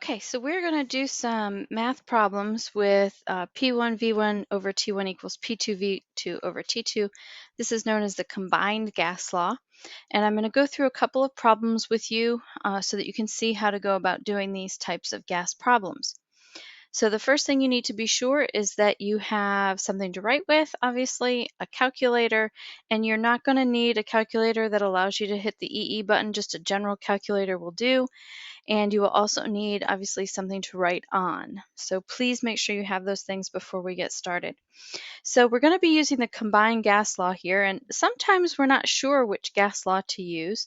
Okay, so we're going to do some math problems with P1 V1 over T1 equals P2 V2 over T2. This is known as the combined gas law. And I'm going to go through a couple of problems with you so that you can see how to go about doing these types of gas problems. So the first thing you need to be sure is that you have something to write with, obviously, a calculator, and you're not going to need a calculator that allows you to hit the EE button. Just a general calculator will do. And you will also need, obviously, something to write on. So please make sure you have those things before we get started. So we're going to be using the combined gas law here, and sometimes we're not sure which gas law to use.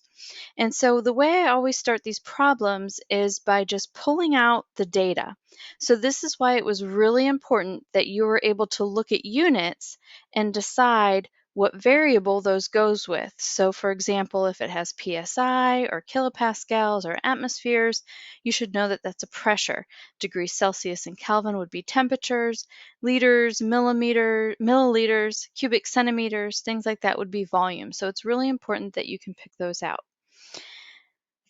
And so the way I always start these problems is by just pulling out the data. So this is why it was really important that you were able to look at units and decide what variable those goes with. So for example, if it has PSI or kilopascals or atmospheres, you should know that that's a pressure. Degrees Celsius and Kelvin would be temperatures, liters, milliliters, cubic centimeters, things like that would be volume. So it's really important that you can pick those out.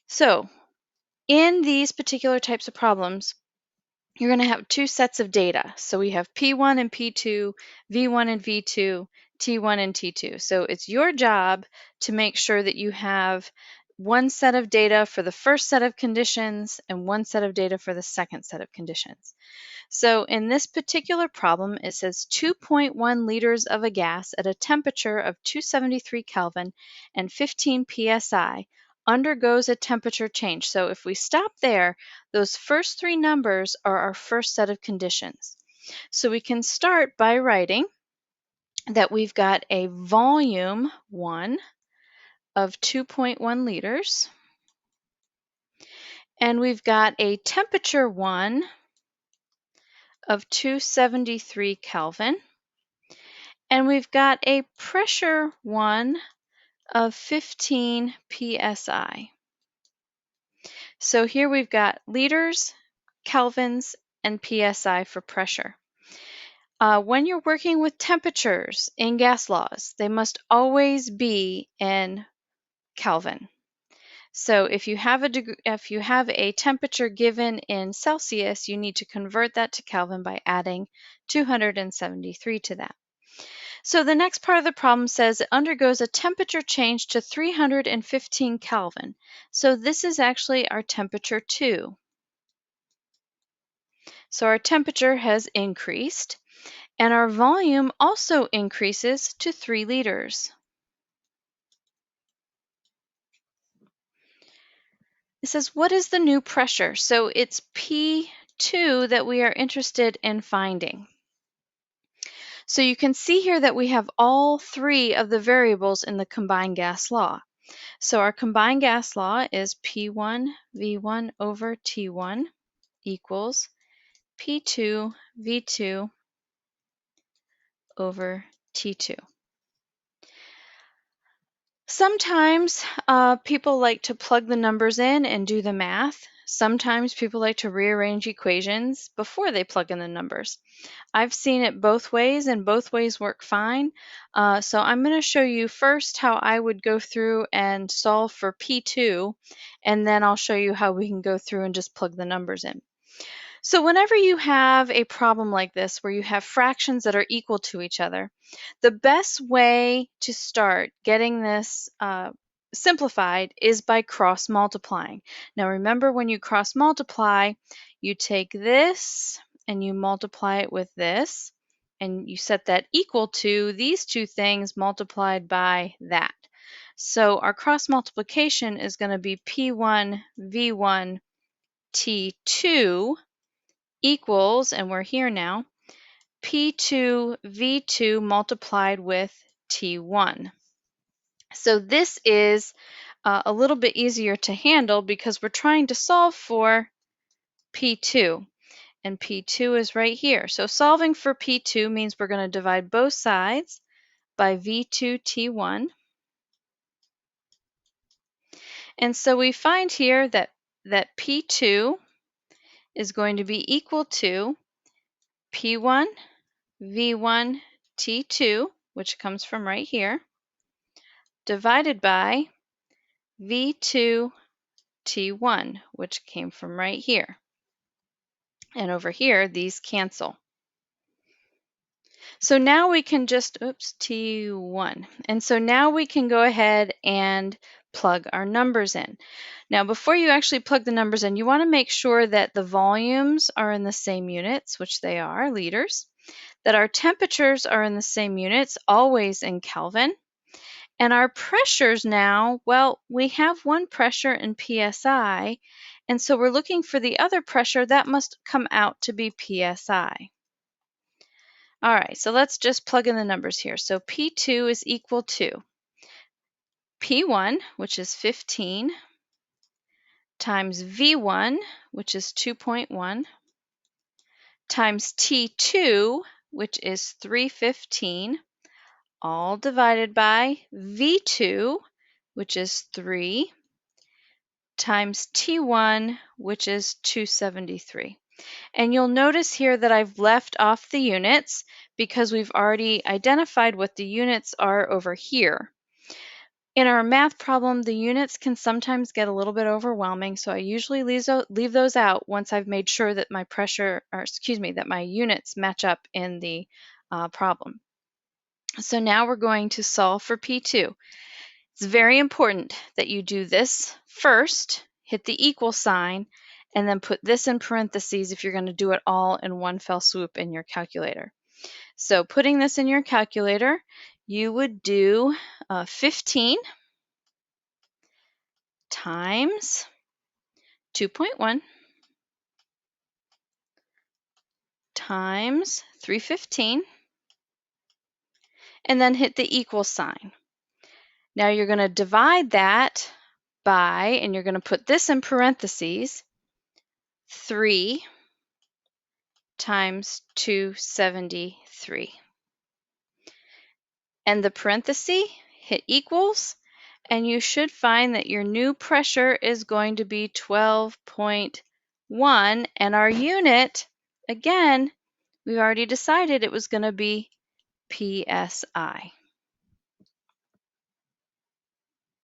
So in these particular types of problems, you're going to have two sets of data. So we have P1 and P2, V1 and V2, T1 and T2. So it's your job to make sure that you have one set of data for the first set of conditions and one set of data for the second set of conditions. So in this particular problem, it says 2.1 liters of a gas at a temperature of 273 Kelvin and 15 psi undergoes a temperature change. So if we stop there, those first three numbers are our first set of conditions. So we can start by writing that we've got a volume 1 of 2.1 liters, and we've got a temperature 1 of 273 Kelvin, and we've got a pressure 1 of 15 psi. So here we've got liters, kelvins, and psi for pressure. When you're working with temperatures in gas laws, they must always be in Kelvin. So if you have a temperature given in Celsius, you need to convert that to Kelvin by adding 273 to that. So the next part of the problem says it undergoes a temperature change to 315 Kelvin. So this is actually our temperature 2. So our temperature has increased, and our volume also increases to 3 liters. It says, what is the new pressure? So it's P2 that we are interested in finding. So you can see here that we have all three of the variables in the combined gas law. So our combined gas law is P1 V1 over T1 equals P2 V2 over T2. Sometimes people like to plug the numbers in and do the math. Sometimes people like to rearrange equations before they plug in the numbers. I've seen it both ways, and both ways work fine. So I'm going to show you first how I would go through and solve for P2, and then I'll show you how we can go through and just plug the numbers in. So whenever you have a problem like this where you have fractions that are equal to each other, the best way to start getting this simplified is by cross multiplying. Now remember, when you cross multiply, you take this and you multiply it with this, and you set that equal to these two things multiplied by that. So our cross multiplication is going to be P1 V1 T2 equals, and we're here now, P2 V2 multiplied with T1. So this is a little bit easier to handle because we're trying to solve for P2, and P2 is right here. So solving for P2 means we're going to divide both sides by V2 T1. And so we find here that P2 is going to be equal to P1 V1 T2, which comes from right here, divided by V2 T1, which came from right here. And over here, these cancel. So now we can just, oops, T1. And so now we can go ahead and plug our numbers in. Now, before you actually plug the numbers in, you want to make sure that the volumes are in the same units, which they are, liters, that our temperatures are in the same units, always in Kelvin, and our pressures now, well, we have one pressure in PSI, and so we're looking for the other pressure that must come out to be PSI. All right, so let's just plug in the numbers here. So P2 is equal to P1, which is 15, times V1, which is 2.1, times T2, which is 315, all divided by V2, which is 3, times T1, which is 273. And you'll notice here that I've left off the units because we've already identified what the units are over here. In our math problem, the units can sometimes get a little bit overwhelming, so I usually leave those out once I've made sure that my pressure, or excuse me, that my units match up in the problem. So now we're going to solve for P2. It's very important that you do this first, hit the equal sign, and then put this in parentheses if you're going to do it all in one fell swoop in your calculator. So putting this in your calculator, you would do 15 times 2.1 times 315, and then hit the equal sign. Now you're going to divide that by, and you're going to put this in parentheses, 3 times 273. And the parenthesis, hit equals, and you should find that your new pressure is going to be 12.1, and our unit, again, we already decided it was going to be PSI.